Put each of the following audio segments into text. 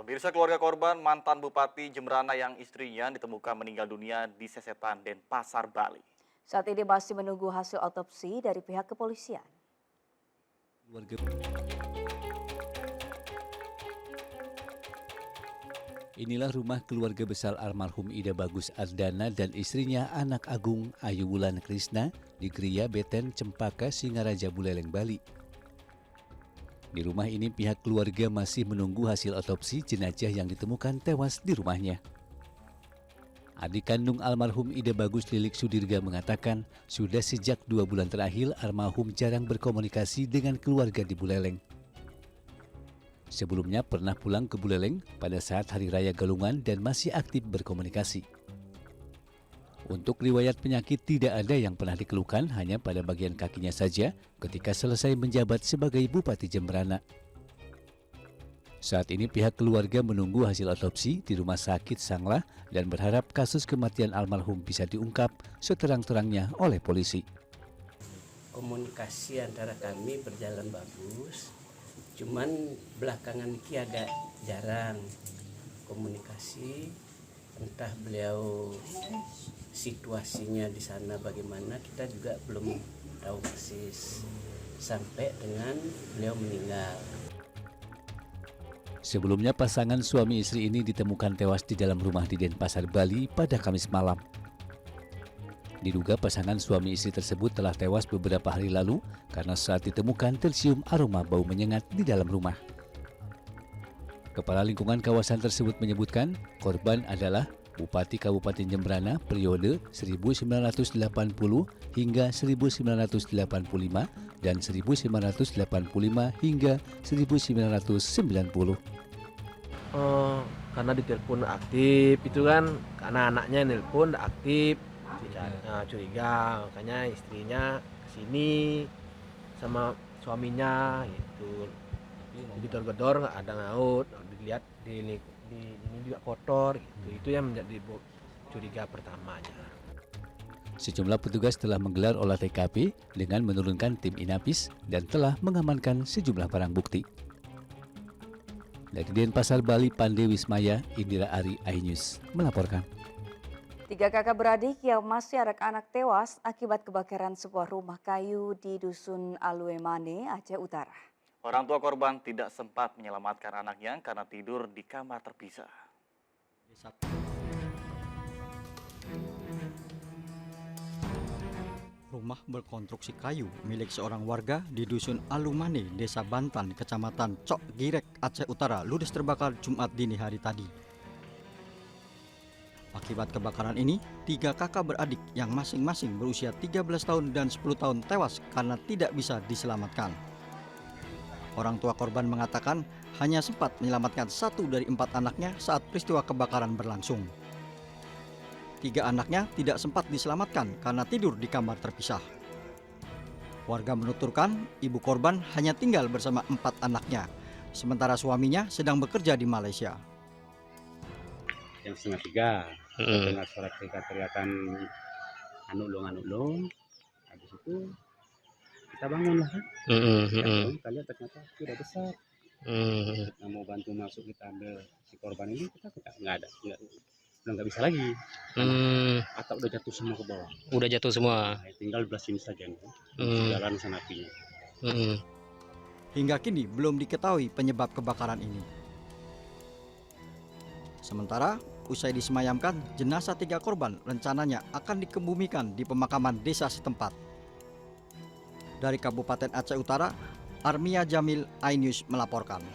Pemirsa, keluarga korban mantan Bupati Jemberana yang istrinya ditemukan meninggal dunia di Sesetan Denpasar, Bali. Saat ini masih menunggu hasil otopsi dari pihak kepolisian. Keluarga Inilah rumah keluarga besar almarhum Ida Bagus Ardana dan istrinya anak Agung Ayu Wulan Krisna di Gria Beten Cempaka Singaraja Buleleng, Bali. Di rumah ini pihak keluarga masih menunggu hasil otopsi jenazah yang ditemukan tewas di rumahnya. Adik kandung almarhum Ida Bagus Lilik Sudirga mengatakan sudah sejak 2 bulan terakhir almarhum jarang berkomunikasi dengan keluarga di Buleleng. Sebelumnya pernah pulang ke Buleleng pada saat Hari Raya Galungan dan masih aktif berkomunikasi. Untuk riwayat penyakit tidak ada yang pernah dikeluhkan, hanya pada bagian kakinya saja ketika selesai menjabat sebagai Bupati Jemberana. Saat ini pihak keluarga menunggu hasil otopsi di Rumah Sakit Sanglah dan berharap kasus kematian almarhum bisa diungkap seterang-terangnya oleh polisi. Komunikasi antara kami berjalan bagus, cuman belakangan ini agak jarang komunikasi. Entah beliau situasinya di sana bagaimana, kita juga belum tahu persis sampai dengan beliau meninggal. Sebelumnya pasangan suami istri ini ditemukan tewas di dalam rumah di Denpasar, Bali pada Kamis malam. Diduga pasangan suami istri tersebut telah tewas beberapa hari lalu karena saat ditemukan tercium aroma bau menyengat di dalam rumah. Kepala lingkungan kawasan tersebut menyebutkan korban adalah Bupati Kabupaten Jemberana periode 1980 hingga 1985 dan 1985 hingga 1990. Karena ditelepon aktif itu kan, karena anaknya nelpon aktif, curiga, makanya istrinya kesini sama suaminya gitu. Gedor-gedor nggak ada ngaut, dilihat di ini juga kotor gitu. Itu yang menjadi curiga pertamanya. Sejumlah petugas telah menggelar olah TKP dengan menurunkan tim Inapis dan telah mengamankan sejumlah barang bukti. Dari Denpasar, Bali, Pande Wismaya, Indira Ari, iNews melaporkan. 3 kakak beradik yang masih anak-anak tewas akibat kebakaran sebuah rumah kayu di Dusun Aluemane, Aceh Utara. Orang tua korban tidak sempat menyelamatkan anaknya karena tidur di kamar terpisah. Rumah berkonstruksi kayu milik seorang warga di Dusun Alumane, Desa Bantan, Kecamatan Cok Girek, Aceh Utara, ludes terbakar Jumat dini hari tadi. Akibat kebakaran ini, 3 kakak beradik yang masing-masing berusia 13 tahun dan 10 tahun tewas karena tidak bisa diselamatkan. Orang tua korban mengatakan hanya sempat menyelamatkan 1 dari 4 anaknya saat peristiwa kebakaran berlangsung. 3 anaknya tidak sempat diselamatkan karena tidur di kamar terpisah. Warga menuturkan ibu korban hanya tinggal bersama 4 anaknya, sementara suaminya sedang bekerja di Malaysia. Jam 2:30 dengar suara teriakan anulung. Habis itu kita bangun lah kan. Kita lihat ternyata sudah besar. Kita mau bantu masuk, kita ambil si korban ini, kita nggak ada, udah nggak bisa lagi. Atap udah jatuh semua ke bawah. Udah jatuh semua. Nah, tinggal belas ini saja nih. Jalan sana apinya. Hingga kini belum diketahui penyebab kebakaran ini. Sementara usai disemayamkan, jenazah 3 korban rencananya akan dikebumikan di pemakaman desa setempat. Dari Kabupaten Aceh Utara, Armia Jamil, iNews melaporkan.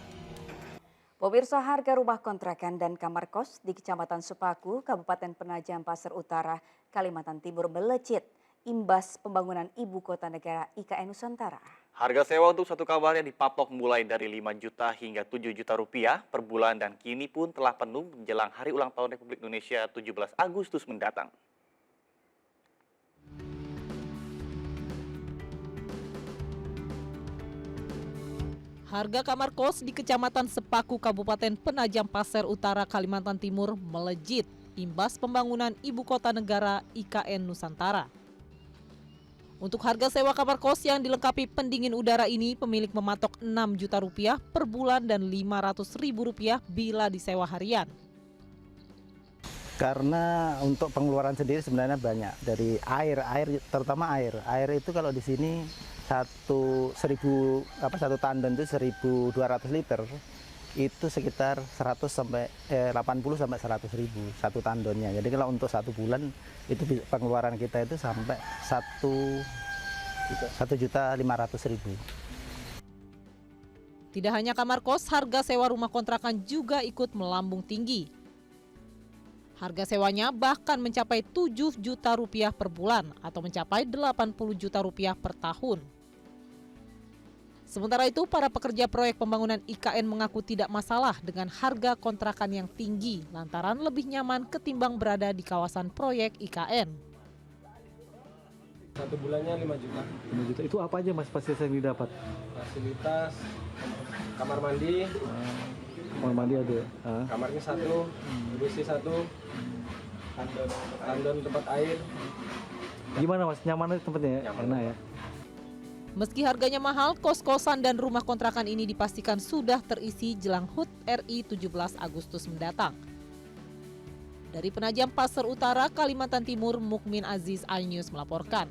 Pemirsa, harga rumah kontrakan dan kamar kos di Kecamatan Sepaku, Kabupaten Penajam Pasar Utara, Kalimantan Timur melejit imbas pembangunan Ibu Kota Negara IKN Nusantara. Harga sewa untuk satu kamarnya dipatok mulai dari 5 juta hingga 7 juta rupiah per bulan dan kini pun telah penuh menjelang Hari Ulang Tahun Republik Indonesia 17 Agustus mendatang. Harga kamar kos di Kecamatan Sepaku, Kabupaten Penajam Pasar Utara, Kalimantan Timur melejit imbas pembangunan Ibu Kota Negara IKN Nusantara. Untuk harga sewa kamar kos yang dilengkapi pendingin udara ini, pemilik mematok Rp6 juta per bulan dan Rp500.000 bila disewa harian. Karena untuk pengeluaran sendiri sebenarnya banyak dari air terutama air itu kalau di sini satu tandon itu 1.200 liter itu sekitar 80 sampai 100 ribu satu tandonnya. Jadi kalau untuk satu bulan itu pengeluaran kita itu sampai 1.500.000. Tidak hanya kamar kos, harga sewa rumah kontrakan juga ikut melambung tinggi. Harga sewanya bahkan mencapai Rp7 juta per bulan atau mencapai Rp80 juta per tahun. Sementara itu, para pekerja proyek pembangunan IKN mengaku tidak masalah dengan harga kontrakan yang tinggi lantaran lebih nyaman ketimbang berada di kawasan proyek IKN. Satu bulannya 5 juta. 5 juta. Itu apa aja Mas fasilitas yang didapat? Fasilitas kamar mandi, Kamar mandi ada. kamarnya 1, WC 1, tandon tempat air. Gimana Mas? Nyaman tempatnya ya? Nyaman. Enak ya? Meski harganya mahal, kos-kosan dan rumah kontrakan ini dipastikan sudah terisi jelang HUT RI 17 Agustus mendatang. Dari Penajam Pasir Utara, Kalimantan Timur, Mukmin Aziz, iNews melaporkan.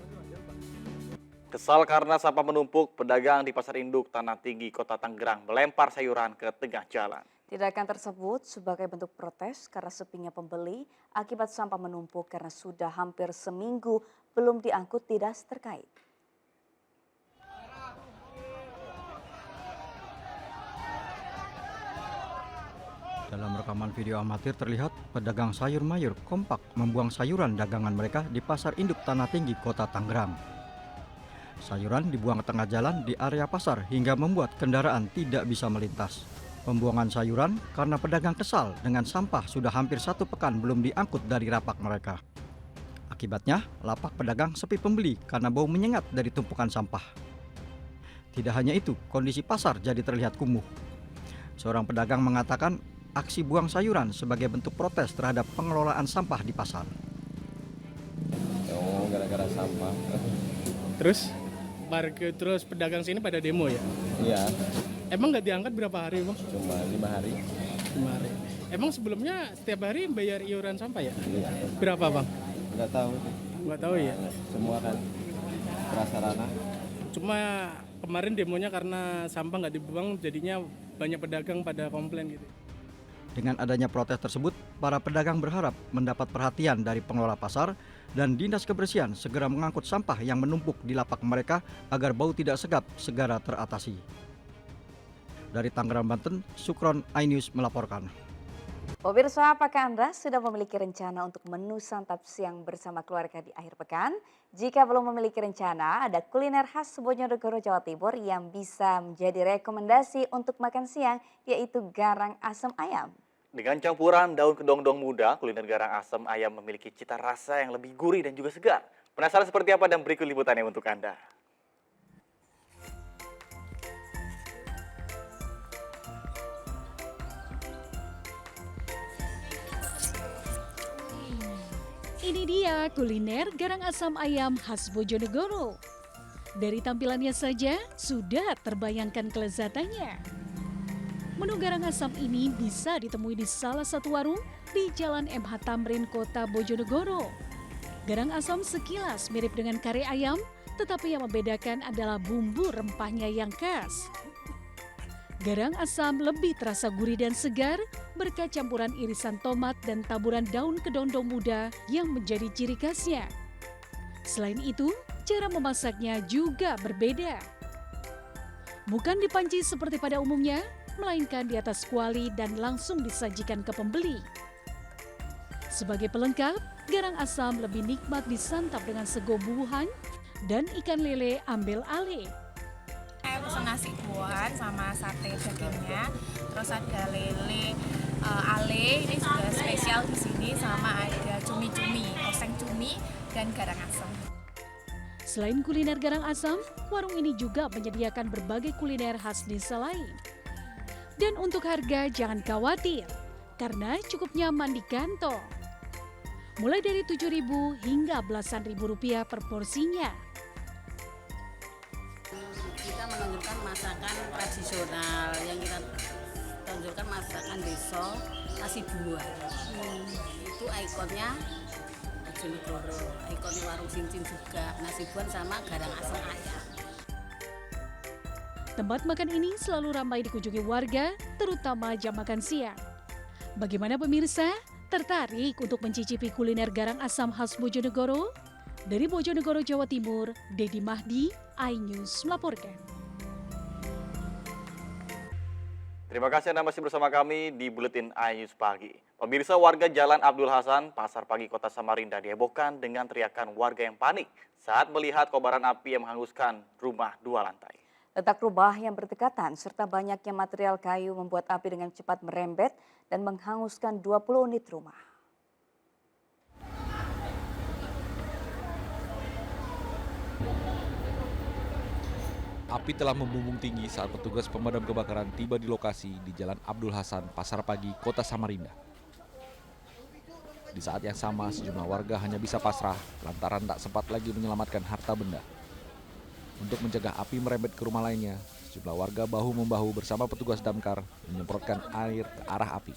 Kesal karena sampah menumpuk, pedagang di Pasar Induk Tanah Tinggi, Kota Tangerang melempar sayuran ke tengah jalan. Tindakan tersebut sebagai bentuk protes karena sepinya pembeli akibat sampah menumpuk karena sudah hampir seminggu belum diangkut dinas terkait. Dalam rekaman video amatir terlihat pedagang sayur mayur kompak membuang sayuran dagangan mereka di Pasar Induk Tanah Tinggi, Kota Tangerang. Sayuran dibuang ke tengah jalan di area pasar hingga membuat kendaraan tidak bisa melintas. Pembuangan sayuran karena pedagang kesal dengan sampah sudah hampir 1 pekan belum diangkut dari lapak mereka. Akibatnya, lapak pedagang sepi pembeli karena bau menyengat dari tumpukan sampah. Tidak hanya itu, kondisi pasar jadi terlihat kumuh. Seorang pedagang mengatakan aksi buang sayuran sebagai bentuk protes terhadap pengelolaan sampah di pasar. Oh, gara-gara sampah. Terus pedagang sini pada demo ya? Iya, Emang nggak diangkat berapa hari, Bang? cuma 5 hari. 5 hari. Emang sebelumnya setiap hari bayar iuran sampah ya? Iya, Berapa, Bang? nggak tahu. Nggak tahu ya. Semua kan prasarana. Cuma kemarin demonya karena sampah nggak dibuang, jadinya banyak pedagang pada komplain gitu. Dengan adanya protes tersebut, para pedagang berharap mendapat perhatian dari pengelola pasar dan Dinas Kebersihan segera mengangkut sampah yang menumpuk di lapak mereka agar bau tidak sedap segera teratasi. Dari Tangerang, Banten, Sukron, iNews melaporkan. Pemirsa, apakah Anda sudah memiliki rencana untuk menu santap siang bersama keluarga di akhir pekan? Jika belum memiliki rencana, ada kuliner khas Bojonegoro, Jawa Timur yang bisa menjadi rekomendasi untuk makan siang, yaitu garang asem ayam. Dengan campuran daun kedong-dong muda, kuliner garang asem ayam memiliki cita rasa yang lebih gurih dan juga segar. Penasaran seperti apa dan berikut liputannya untuk Anda. Ini dia kuliner garang asam ayam khas Bojonegoro. Dari tampilannya saja sudah terbayangkan kelezatannya. Menu garang asam ini bisa ditemui di salah satu warung di Jalan MH Tamrin, Kota Bojonegoro. Garang asam sekilas mirip dengan kare ayam, tetapi yang membedakan adalah bumbu rempahnya yang khas. Garang asam lebih terasa gurih dan segar berkat campuran irisan tomat dan taburan daun kedondong muda yang menjadi ciri khasnya. Selain itu, cara memasaknya juga berbeda. Bukan di panci seperti pada umumnya, melainkan di atas kuali dan langsung disajikan ke pembeli. Sebagai pelengkap, garang asam lebih nikmat disantap dengan sego bubuhan dan ikan lele ambel ale. Saya pesan nasi buahan sama sate dagingnya, terus ada lele ale, ini juga spesial di sini, sama ada cumi-cumi, oseng cumi dan garang asam. Selain kuliner garang asam, warung ini juga menyediakan berbagai kuliner khas desa lain. Dan untuk harga jangan khawatir, karena cukup nyaman di kantong. Mulai dari Rp7.000 hingga belasan ribu rupiah per porsinya. menunjukkan masakan tradisional. Yang kita tonjolkan masakan desa nasi buah. Itu ikonnya Bojonegoro, ikonnya warung cincin juga, nasi buah sama garang asam ayam. Tempat makan ini selalu ramai dikunjungi warga, terutama jam makan siang. Bagaimana pemirsa? Tertarik untuk mencicipi kuliner garang asam khas Bojonegoro? Dari Bojonegoro, Jawa Timur, Dedi Mahdi, iNews melaporkan. Terima kasih Anda masih bersama kami di Buletin iNews Pagi. Pemirsa, warga Jalan Abdul Hasan, Pasar Pagi Kota Samarinda dihebohkan dengan teriakan warga yang panik saat melihat kobaran api yang menghanguskan rumah 2 lantai. Letak rumah yang berdekatan serta banyaknya material kayu membuat api dengan cepat merembet dan menghanguskan 20 unit rumah. Api telah membumbung tinggi saat petugas pemadam kebakaran tiba di lokasi di Jalan Abdul Hasan, Pasar Pagi, Kota Samarinda. Di saat yang sama, sejumlah warga hanya bisa pasrah lantaran tak sempat lagi menyelamatkan harta benda. Untuk mencegah api merembet ke rumah lainnya, sejumlah warga bahu-membahu bersama petugas damkar menyemprotkan air ke arah api.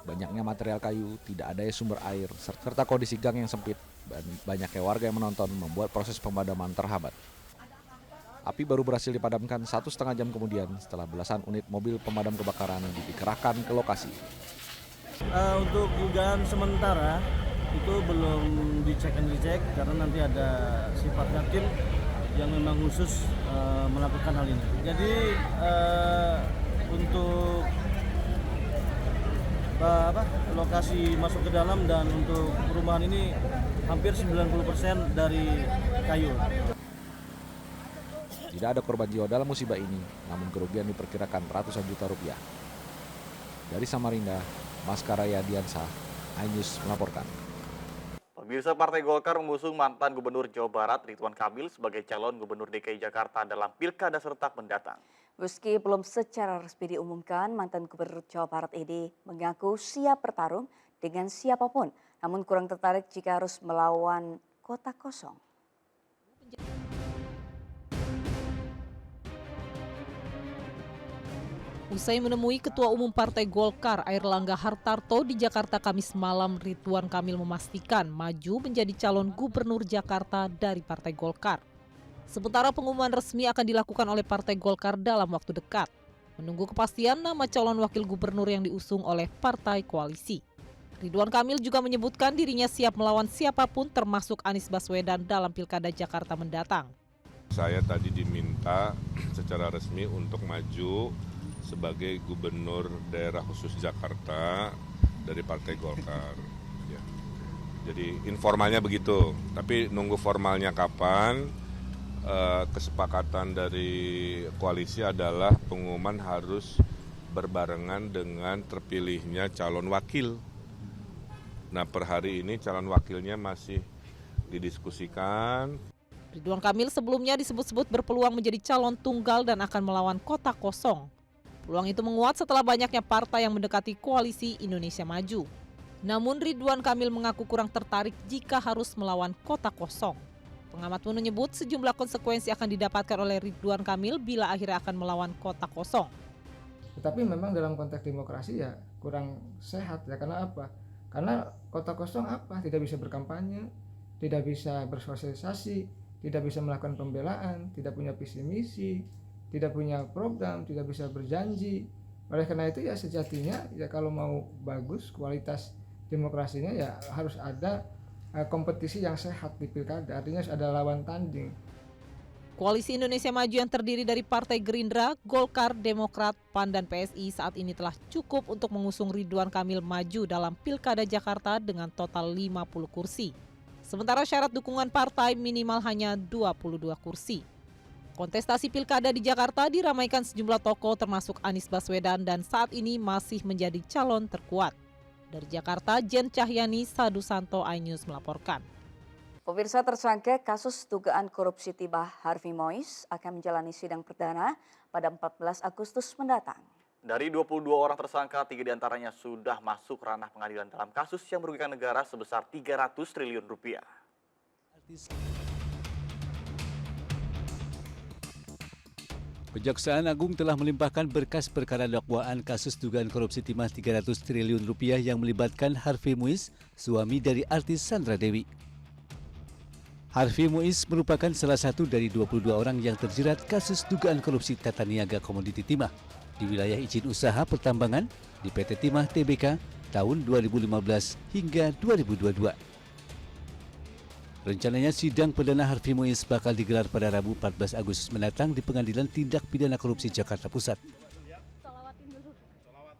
Banyaknya material kayu, tidak adanya sumber air, serta kondisi gang yang sempit, dan banyaknya warga yang menonton membuat proses pemadaman terhambat. Api baru berhasil dipadamkan 1,5 jam kemudian setelah belasan unit mobil pemadam kebakaran dikerahkan ke lokasi. Untuk dugaan sementara, itu belum dicek and recheck karena nanti ada sifatnya tim yang memang khusus melakukan hal ini. Jadi untuk lokasi masuk ke dalam dan untuk perumahan ini hampir 90% dari kayu. Tidak ada korban jiwa dalam musibah ini, namun kerugian diperkirakan ratusan juta rupiah. Dari Samarinda, Maskaraya Diansah, iNews melaporkan. Pemirsa, Partai Golkar mengusung mantan Gubernur Jawa Barat Ridwan Kamil sebagai calon Gubernur DKI Jakarta dalam Pilkada serentak mendatang. Meski belum secara resmi diumumkan, mantan Gubernur Jawa Barat ini mengaku siap bertarung dengan siapapun, namun kurang tertarik jika harus melawan kota kosong. Usai menemui Ketua Umum Partai Golkar Airlangga Hartarto di Jakarta Kamis malam, Ridwan Kamil memastikan maju menjadi calon Gubernur Jakarta dari Partai Golkar. Sementara pengumuman resmi akan dilakukan oleh Partai Golkar dalam waktu dekat. Menunggu kepastian nama calon wakil gubernur yang diusung oleh partai koalisi. Ridwan Kamil juga menyebutkan dirinya siap melawan siapapun termasuk Anies Baswedan dalam Pilkada Jakarta mendatang. Saya tadi diminta secara resmi untuk maju sebagai Gubernur Daerah Khusus Jakarta dari Partai Golkar. Ya. Jadi informalnya begitu, tapi nunggu formalnya kapan. Kesepakatan dari koalisi adalah pengumuman harus berbarengan dengan terpilihnya calon wakil. Nah, per hari ini calon wakilnya masih didiskusikan. Ridwan Kamil sebelumnya disebut-sebut berpeluang menjadi calon tunggal dan akan melawan kota kosong. Peluang itu menguat setelah banyaknya partai yang mendekati koalisi Indonesia Maju. Namun Ridwan Kamil mengaku kurang tertarik jika harus melawan kota kosong. Pengamat pun menyebut sejumlah konsekuensi akan didapatkan oleh Ridwan Kamil bila akhirnya akan melawan kota kosong. Tetapi memang dalam konteks demokrasi ya kurang sehat ya, karena apa? Karena kota kosong apa? Tidak bisa berkampanye, tidak bisa bersosialisasi, tidak bisa melakukan pembelaan, tidak punya visi misi, tidak punya program, tidak bisa berjanji. Oleh karena itu ya sejatinya ya kalau mau bagus kualitas demokrasinya ya harus ada kompetisi yang sehat di pilkada, artinya ada lawan tanding. Koalisi Indonesia Maju yang terdiri dari Partai Gerindra, Golkar, Demokrat, PAN, dan PSI saat ini telah cukup untuk mengusung Ridwan Kamil maju dalam Pilkada Jakarta dengan total 50 kursi. Sementara syarat dukungan partai minimal hanya 22 kursi. Kontestasi Pilkada di Jakarta diramaikan sejumlah tokoh termasuk Anies Baswedan dan saat ini masih menjadi calon terkuat. Dari Jakarta, Jen Cahyani, Sadu Santo, iNews melaporkan. Pemirsa, tersangka kasus dugaan korupsi timah Harvey Mois akan menjalani sidang perdana pada 14 Agustus mendatang. Dari 22 orang tersangka, 3 diantaranya sudah masuk ranah pengadilan dalam kasus yang merugikan negara sebesar 300 triliun rupiah. Kejaksaan Agung telah melimpahkan berkas perkara dakwaan kasus dugaan korupsi timah 300 triliun rupiah yang melibatkan Harvey Muiz, suami dari artis Sandra Dewi. Harvey Muiz merupakan salah satu dari 22 orang yang terjerat kasus dugaan korupsi tata niaga komoditi timah di wilayah izin usaha pertambangan di PT Timah Tbk tahun 2015 hingga 2022. Rencananya sidang perdana Harvey Muiz bakal digelar pada Rabu 14 Agustus mendatang di Pengadilan Tindak Pidana Korupsi Jakarta Pusat.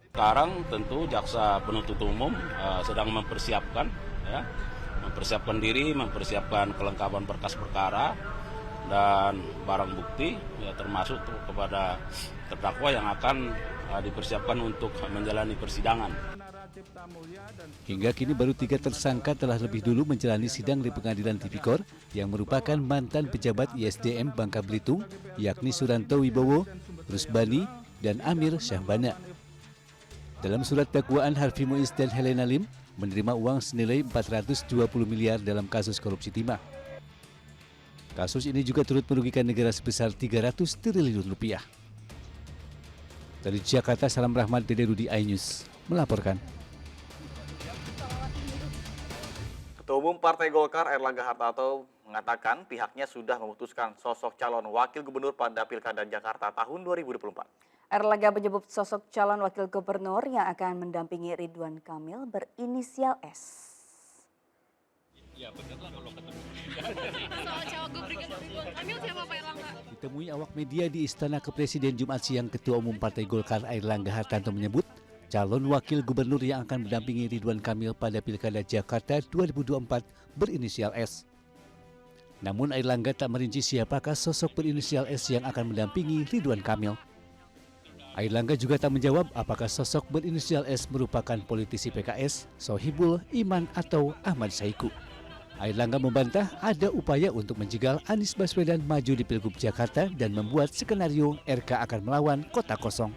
Sekarang tentu jaksa penuntut umum sedang mempersiapkan diri, mempersiapkan kelengkapan berkas perkara dan barang bukti, ya, termasuk kepada terdakwa yang akan dipersiapkan untuk menjalani persidangan. Hingga kini baru 3 tersangka telah lebih dulu menjalani sidang di Pengadilan Tipikor yang merupakan mantan pejabat ISDM Bangka Belitung, yakni Suranto Wibowo, Rusbani, dan Amir Syahbana. Dalam surat dakwaan, Harvey Muiz dan Helena Lim menerima uang senilai 420 miliar dalam kasus korupsi timah. Kasus ini juga turut merugikan negara sebesar 300 triliun rupiah. Dari Jakarta, Salam Rahmat, Dede Rudi, iNews melaporkan. Ketua Umum Partai Golkar Airlangga Hartarto mengatakan pihaknya sudah memutuskan sosok calon wakil gubernur pada Pilkada Jakarta tahun 2024. Airlangga menyebut sosok calon wakil gubernur yang akan mendampingi Ridwan Kamil berinisial S. Ya benar lah kalau ketemu. Ditemui awak media di Istana Kepresiden Jumat siang, Ketua Umum Partai Golkar Airlangga Hartarto menyebut calon wakil gubernur yang akan mendampingi Ridwan Kamil pada Pilkada Jakarta 2024 berinisial S. Namun Airlangga tak merinci siapakah sosok berinisial S yang akan mendampingi Ridwan Kamil. Airlangga juga tak menjawab apakah sosok berinisial S merupakan politisi PKS, Sohibul, Iman, atau Ahmad Saiku. Airlangga membantah ada upaya untuk menjegal Anies Baswedan maju di Pilgub Jakarta dan membuat skenario RK akan melawan kota kosong.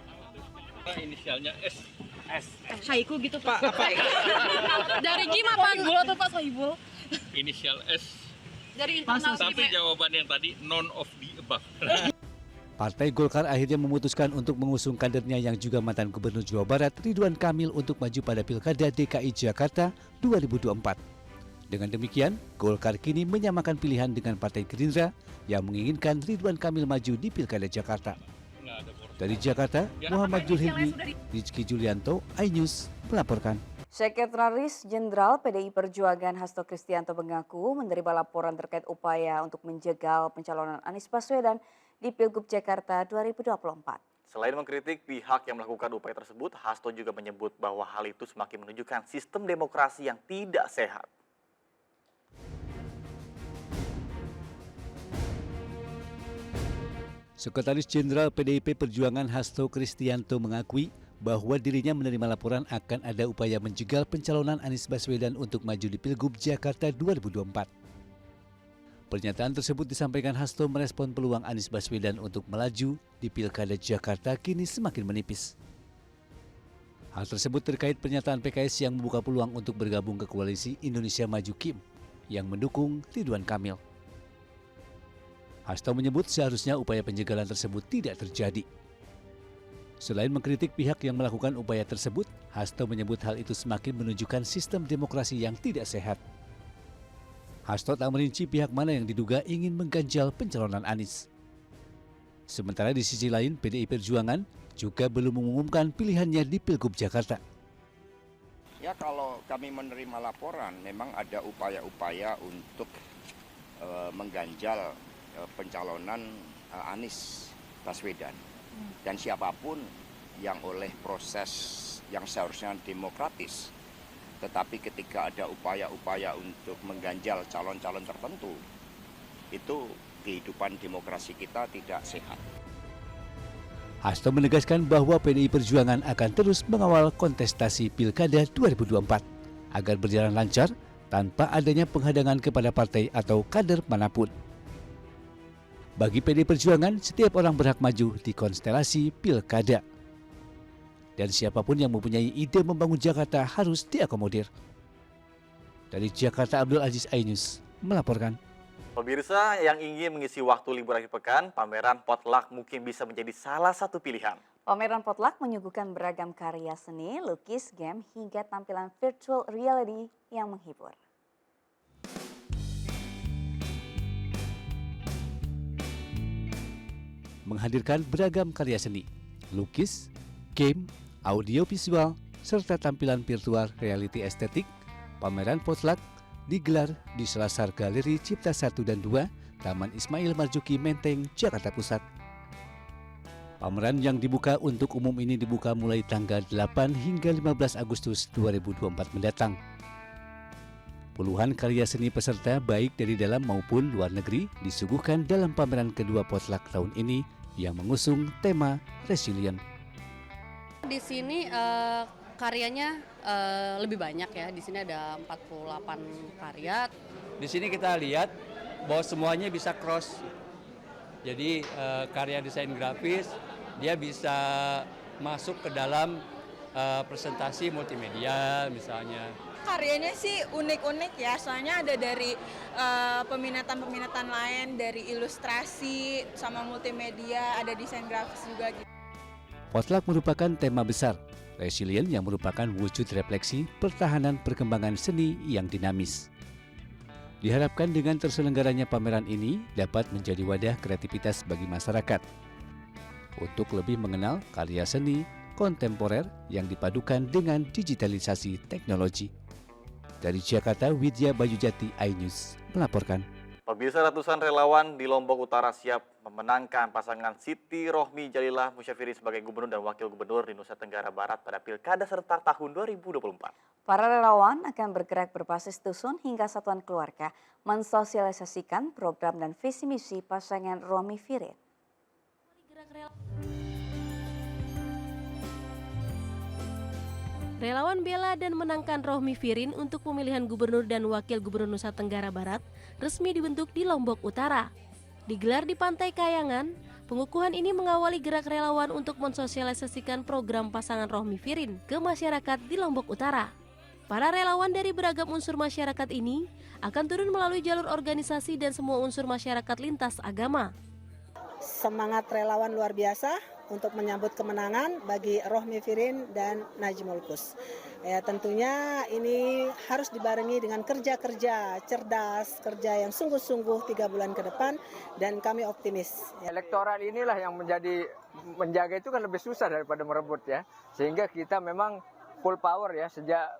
Inisialnya S. Saiku gitu Pak. Dari Kim apa Sohibul atau Pak Sohibul? Inisial S. Dari internal. Tapi jawaban yang tadi none of the above. Partai Golkar akhirnya memutuskan untuk mengusung kadernya yang juga mantan Gubernur Jawa Barat Ridwan Kamil untuk maju pada Pilkada DKI Jakarta 2024. Dengan demikian, Golkar kini menyamakan pilihan dengan Partai Gerindra yang menginginkan Ridwan Kamil maju di Pilkada Jakarta. Dari Jakarta, Muhammad Julhilmi, Rizky Julianto, iNews melaporkan. Sekretaris Jenderal PDI Perjuangan Hasto Kristianto mengaku menerima laporan terkait upaya untuk menjegal pencalonan Anies Baswedan di Pilgub Jakarta 2024. Selain mengkritik pihak yang melakukan upaya tersebut, Hasto juga menyebut bahwa hal itu semakin menunjukkan sistem demokrasi yang tidak sehat. Sekretaris Jenderal PDIP Perjuangan Hasto Kristianto mengakui bahwa dirinya menerima laporan akan ada upaya menjegal pencalonan Anies Baswedan untuk maju di Pilgub Jakarta 2024. Pernyataan tersebut disampaikan Hasto merespon peluang Anies Baswedan untuk melaju di Pilkada Jakarta kini semakin menipis. Hal tersebut terkait pernyataan PKS yang membuka peluang untuk bergabung ke koalisi Indonesia Maju Kim yang mendukung Ridwan Kamil. Hasto menyebut seharusnya upaya penjegalan tersebut tidak terjadi. Selain mengkritik pihak yang melakukan upaya tersebut, Hasto menyebut hal itu semakin menunjukkan sistem demokrasi yang tidak sehat. Hasto tak merinci pihak mana yang diduga ingin mengganjal pencalonan Anies. Sementara di sisi lain, PDI Perjuangan juga belum mengumumkan pilihannya di Pilgub Jakarta. Ya, kalau kami menerima laporan, memang ada upaya-upaya untuk mengganjal pencalonan Anies Baswedan. Dan siapapun yang oleh proses yang seharusnya demokratis, tetapi ketika ada upaya-upaya untuk mengganjal calon-calon tertentu, itu kehidupan demokrasi kita tidak sehat. Hasto menegaskan bahwa PDI Perjuangan akan terus mengawal kontestasi Pilkada 2024 agar berjalan lancar tanpa adanya penghadangan kepada partai atau kader manapun. Bagi PDI Perjuangan, setiap orang berhak maju di konstelasi Pilkada. Dan siapapun yang mempunyai ide membangun Jakarta harus diakomodir. Dari Jakarta, Abdul Aziz, iNews melaporkan. Pemirsa yang ingin mengisi waktu libur akhir pekan, pameran potluck mungkin bisa menjadi salah satu pilihan. Pameran potluck menyuguhkan beragam karya seni, lukis, game, hingga tampilan virtual reality yang menghibur. Menghadirkan beragam karya seni, lukis, game, audio visual, serta tampilan virtual reality estetik, pameran potluck digelar di Selasar Galeri Cipta 1 dan 2, Taman Ismail Marzuki, Menteng, Jakarta Pusat. Pameran yang dibuka untuk umum ini dibuka mulai tanggal 8 hingga 15 Agustus 2024 mendatang. Puluhan karya seni peserta baik dari dalam maupun luar negeri disuguhkan dalam pameran kedua potluck tahun ini yang mengusung tema resilient. Di sini karyanya lebih banyak ya. Di sini ada 48 karya. Di sini kita lihat bahwa semuanya bisa cross. Jadi karya desain grafis dia bisa masuk ke dalam presentasi multimedia misalnya. Karyanya sih unik-unik ya, soalnya ada dari peminatan-peminatan lain, dari ilustrasi sama multimedia, ada desain grafis juga gitu. Potluck merupakan tema besar, resilient yang merupakan wujud refleksi pertahanan perkembangan seni yang dinamis. Diharapkan dengan terselenggaranya pameran ini dapat menjadi wadah kreativitas bagi masyarakat untuk lebih mengenal karya seni kontemporer yang dipadukan dengan digitalisasi teknologi. Dari Jakarta, Widya Bayujati, iNews melaporkan. Pemirsa, ratusan relawan di Lombok Utara siap memenangkan pasangan Siti Rohmi Jalilah Musyafirin sebagai gubernur dan wakil gubernur di Nusa Tenggara Barat pada Pilkada serentak tahun 2024. Para relawan akan bergerak berbasis dusun hingga satuan keluarga, mensosialisasikan program dan visi misi pasangan Rohmi Firin. Relawan bela dan menangkan Rohmi Firin untuk pemilihan gubernur dan wakil gubernur Nusa Tenggara Barat resmi dibentuk di Lombok Utara. Digelar di Pantai Kayangan, pengukuhan ini mengawali gerak relawan untuk mensosialisasikan program pasangan Rohmi Firin ke masyarakat di Lombok Utara. Para relawan dari beragam unsur masyarakat ini akan turun melalui jalur organisasi dan semua unsur masyarakat lintas agama. Semangat relawan luar biasa untuk menyambut kemenangan bagi Rohmi Firin dan Najmul Kus. Ya, tentunya ini harus dibarengi dengan kerja-kerja cerdas, kerja yang sungguh-sungguh 3 bulan ke depan, dan kami optimis. Ya. Elektoral inilah yang menjaga itu kan lebih susah daripada merebut ya. Sehingga kita memang full power ya, sejak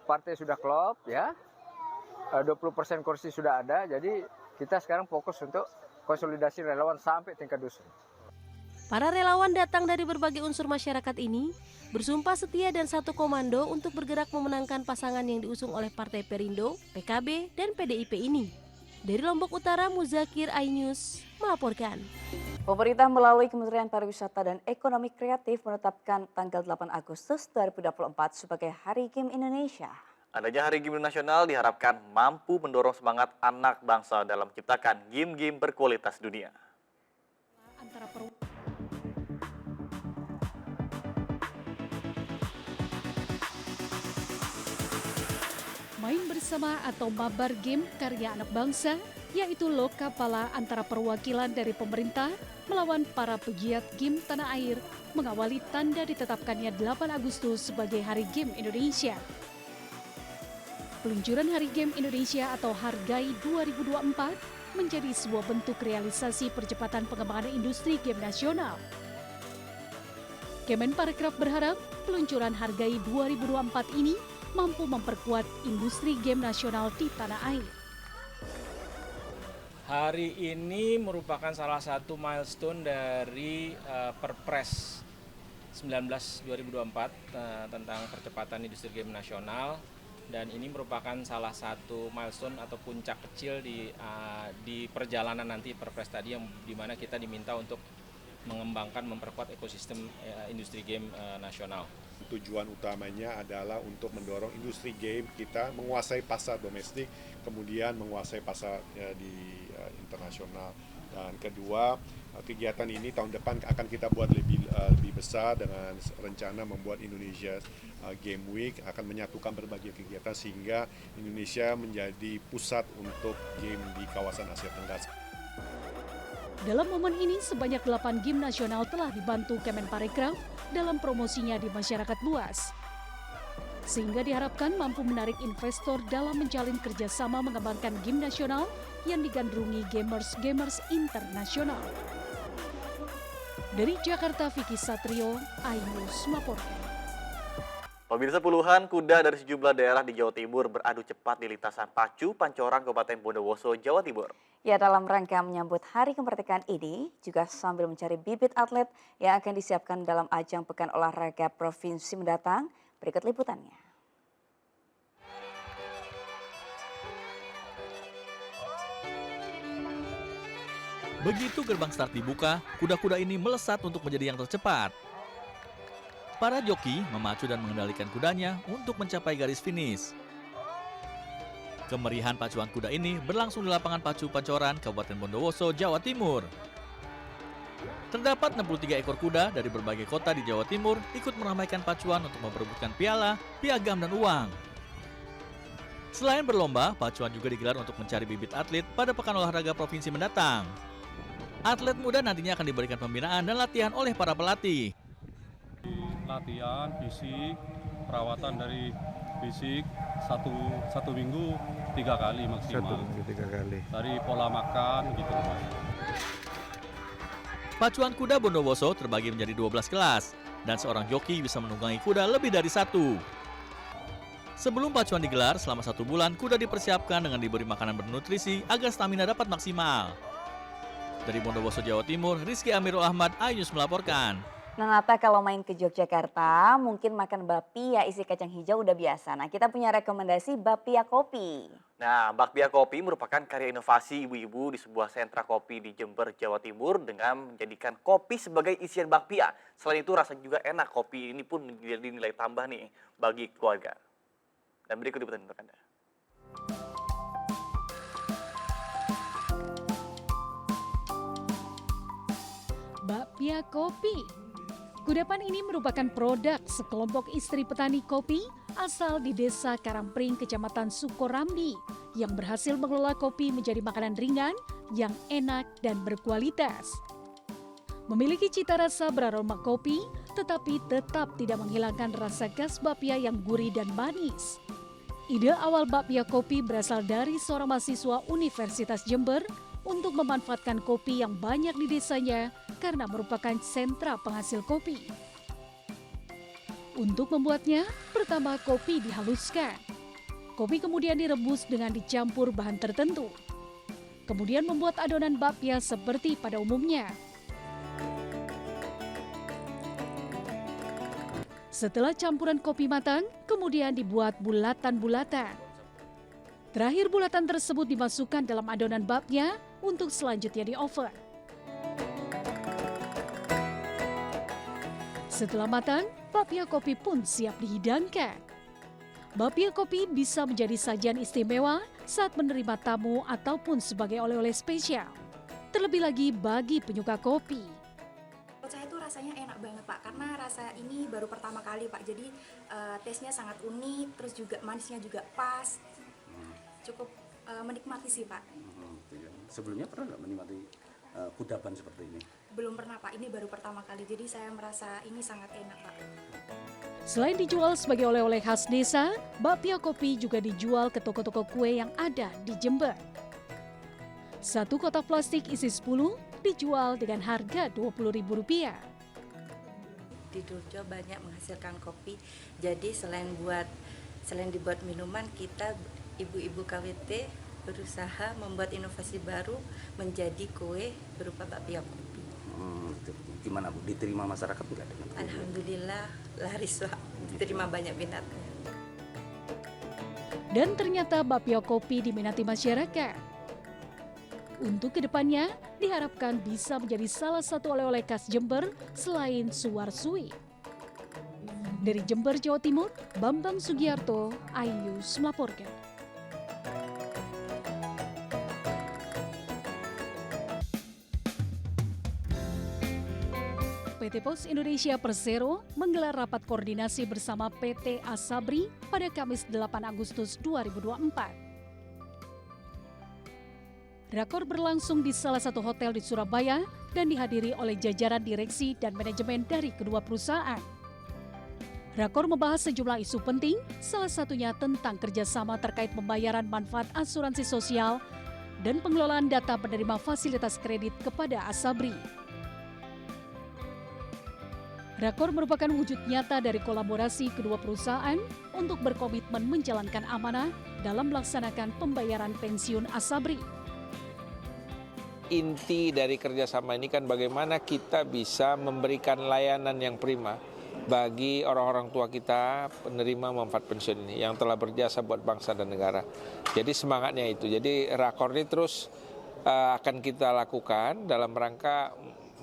partai sudah klop ya, 20% kursi sudah ada, jadi kita sekarang fokus untuk konsolidasi relawan sampai tingkat dusun. Para relawan datang dari berbagai unsur masyarakat ini bersumpah setia dan satu komando untuk bergerak memenangkan pasangan yang diusung oleh Partai Perindo, PKB, dan PDIP ini. Dari Lombok Utara, Muzakir, iNews melaporkan. Pemerintah melalui Kementerian Pariwisata dan Ekonomi Kreatif menetapkan tanggal 8 Agustus 2024 sebagai Hari Game Indonesia. Adanya Hari Game Nasional diharapkan mampu mendorong semangat anak bangsa dalam menciptakan game-game berkualitas dunia. Main bersama atau mabar game karya anak bangsa, yaitu lokapala antara perwakilan dari pemerintah melawan para pegiat game tanah air, mengawali tanda ditetapkannya 8 Agustus sebagai Hari Game Indonesia. Peluncuran Hari Game Indonesia atau Hargai 2024 menjadi sebuah bentuk realisasi percepatan pengembangan industri game nasional. Kemenparekraf berharap peluncuran Hargai 2024 ini mampu memperkuat industri game nasional di tanah air. Hari ini merupakan salah satu milestone dari Perpres 19/2024 tentang percepatan industri game nasional, dan ini merupakan salah satu milestone atau puncak kecil di perjalanan nanti Perpres tadi, yang dimana kita diminta untuk mengembangkan, memperkuat ekosistem industri game nasional. Tujuan utamanya adalah untuk mendorong industri game kita menguasai pasar domestik, kemudian menguasai pasar di internasional. Dan kedua, kegiatan ini tahun depan akan kita buat lebih lebih besar dengan rencana membuat Indonesia Game Week, akan menyatukan berbagai kegiatan sehingga Indonesia menjadi pusat untuk game di kawasan Asia Tenggara. Dalam momen ini, sebanyak 8 game nasional telah dibantu Kemenparekraf dalam promosinya di masyarakat luas. Sehingga diharapkan mampu menarik investor dalam menjalin kerjasama mengembangkan game nasional yang digandrungi gamers internasional. Dari Jakarta, Vicky Satrio, iNews melaporkan. Pemirsa, puluhan kuda dari sejumlah daerah di Jawa Timur beradu cepat di lintasan Pacu, Pancoran, Kabupaten Bondowoso, Jawa Timur. Ya, dalam rangka menyambut Hari Kemerdekaan ini, juga sambil mencari bibit atlet yang akan disiapkan dalam ajang Pekan Olahraga Provinsi mendatang. Berikut liputannya. Begitu gerbang start dibuka, kuda-kuda ini melesat untuk menjadi yang tercepat. Para joki memacu dan mengendalikan kudanya untuk mencapai garis finish. Kemerihan pacuan kuda ini berlangsung di lapangan Pacu Pancoran, Kabupaten Bondowoso, Jawa Timur. Terdapat 63 ekor kuda dari berbagai kota di Jawa Timur ikut meramaikan pacuan untuk memperebutkan piala, piagam, dan uang. Selain berlomba, pacuan juga digelar untuk mencari bibit atlet pada Pekan Olahraga Provinsi mendatang. Atlet muda nantinya akan diberikan pembinaan dan latihan oleh para pelatih. Latihan fisik, perawatan dari fisik satu minggu 3 kali maksimal. 3 kali. Dari pola makan gitu. Pacuan kuda Bondowoso terbagi menjadi 12 kelas dan seorang joki bisa menunggangi kuda lebih dari 1. Sebelum pacuan digelar selama 1 bulan, kuda dipersiapkan dengan diberi makanan bernutrisi agar stamina dapat maksimal. Dari Bondowoso, Jawa Timur, Rizky Amirul Ahmad, iNews melaporkan. Nah, Nata, kalau main ke Yogyakarta, mungkin makan bapia isi kacang hijau udah biasa. Nah, kita punya rekomendasi bapia kopi. Nah, bakpia kopi merupakan karya inovasi ibu-ibu di sebuah sentra kopi di Jember, Jawa Timur dengan menjadikan kopi sebagai isian bakpia. Selain itu rasanya juga enak, kopi ini pun menjadi nilai tambah nih bagi keluarga. Dan berikut liputan untuk Anda. Bakpia kopi. Kudapan ini merupakan produk sekelompok istri petani kopi asal di Desa Karampring, Kecamatan Sukorambi, yang berhasil mengelola kopi menjadi makanan ringan yang enak dan berkualitas. Memiliki cita rasa beraroma kopi, tetapi tetap tidak menghilangkan rasa khas bakpia yang gurih dan manis. Ide awal bakpia kopi berasal dari seorang mahasiswa Universitas Jember untuk memanfaatkan kopi yang banyak di desanya karena merupakan sentra penghasil kopi. Untuk membuatnya, pertama kopi dihaluskan. Kopi kemudian direbus dengan dicampur bahan tertentu. Kemudian membuat adonan bakpia seperti pada umumnya. Setelah campuran kopi matang, kemudian dibuat bulatan-bulatan. Terakhir bulatan tersebut dimasukkan dalam adonan bakpia untuk selanjutnya di oven. Setelah matang, bakpia kopi pun siap dihidangkan. Bakpia kopi bisa menjadi sajian istimewa saat menerima tamu ataupun sebagai oleh-oleh spesial. Terlebih lagi bagi penyuka kopi. Menurut saya itu rasanya enak banget Pak, karena rasa ini baru pertama kali Pak. Jadi taste-nya sangat unik, terus juga manisnya juga pas. Cukup menikmati sih Pak. Sebelumnya pernah nggak menikmati kudapan seperti ini? Belum pernah Pak, ini baru pertama kali. Jadi saya merasa ini sangat enak Pak. Selain dijual sebagai oleh-oleh khas desa, bakpia kopi juga dijual ke toko-toko kue yang ada di Jember. 1 kotak plastik isi 10 dijual dengan harga Rp20.000. Di Durjo banyak menghasilkan kopi. Jadi selain dibuat minuman, kita ibu-ibu KWT berusaha membuat inovasi baru menjadi kue berupa bakpia kopi. Gimana Bu? Diterima masyarakat nggak dengan kue? Alhamdulillah laris Pak, diterima banyak minatnya. Dan ternyata bakpia kopi diminati masyarakat. Untuk kedepannya, diharapkan bisa menjadi salah satu oleh-oleh khas Jember selain suwar-suwi. Dari Jember, Jawa Timur, Bambang Sugiarto, iNews melaporkan. PT PT Pos Indonesia Persero menggelar rapat koordinasi bersama PT Asabri pada Kamis 8 Agustus 2024. Rakor berlangsung di salah satu hotel di Surabaya dan dihadiri oleh jajaran direksi dan manajemen dari kedua perusahaan. Rakor membahas sejumlah isu penting, salah satunya tentang kerjasama terkait pembayaran manfaat asuransi sosial dan pengelolaan data penerima fasilitas kredit kepada Asabri. Rakor merupakan wujud nyata dari kolaborasi kedua perusahaan untuk berkomitmen menjalankan amanah dalam melaksanakan pembayaran pensiun Asabri. Inti dari kerjasama ini kan bagaimana kita bisa memberikan layanan yang prima bagi orang-orang tua kita penerima manfaat pensiun ini yang telah berjasa buat bangsa dan negara. Jadi semangatnya itu. Jadi Rakor ini terus akan kita lakukan dalam rangka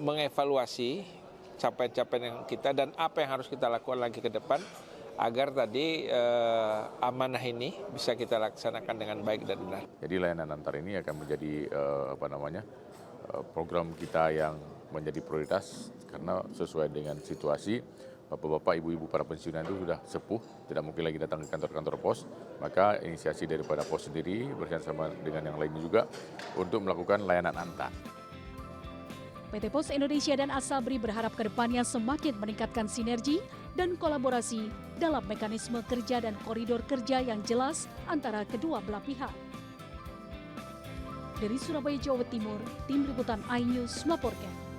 mengevaluasi capaian-capaian yang kita dan apa yang harus kita lakukan lagi ke depan agar tadi amanah ini bisa kita laksanakan dengan baik dan benar. Jadi layanan antar ini akan menjadi program kita yang menjadi prioritas karena sesuai dengan situasi bapak-bapak, ibu-ibu para pensiunan itu sudah sepuh, tidak mungkin lagi datang ke kantor-kantor pos, maka inisiasi daripada pos sendiri bersama dengan yang lainnya juga untuk melakukan layanan antar. PT Pos Indonesia dan Asabri berharap kedepannya semakin meningkatkan sinergi dan kolaborasi dalam mekanisme kerja dan koridor kerja yang jelas antara kedua belah pihak. Dari Surabaya, Jawa Timur, Tim Liputan iNews melaporkan.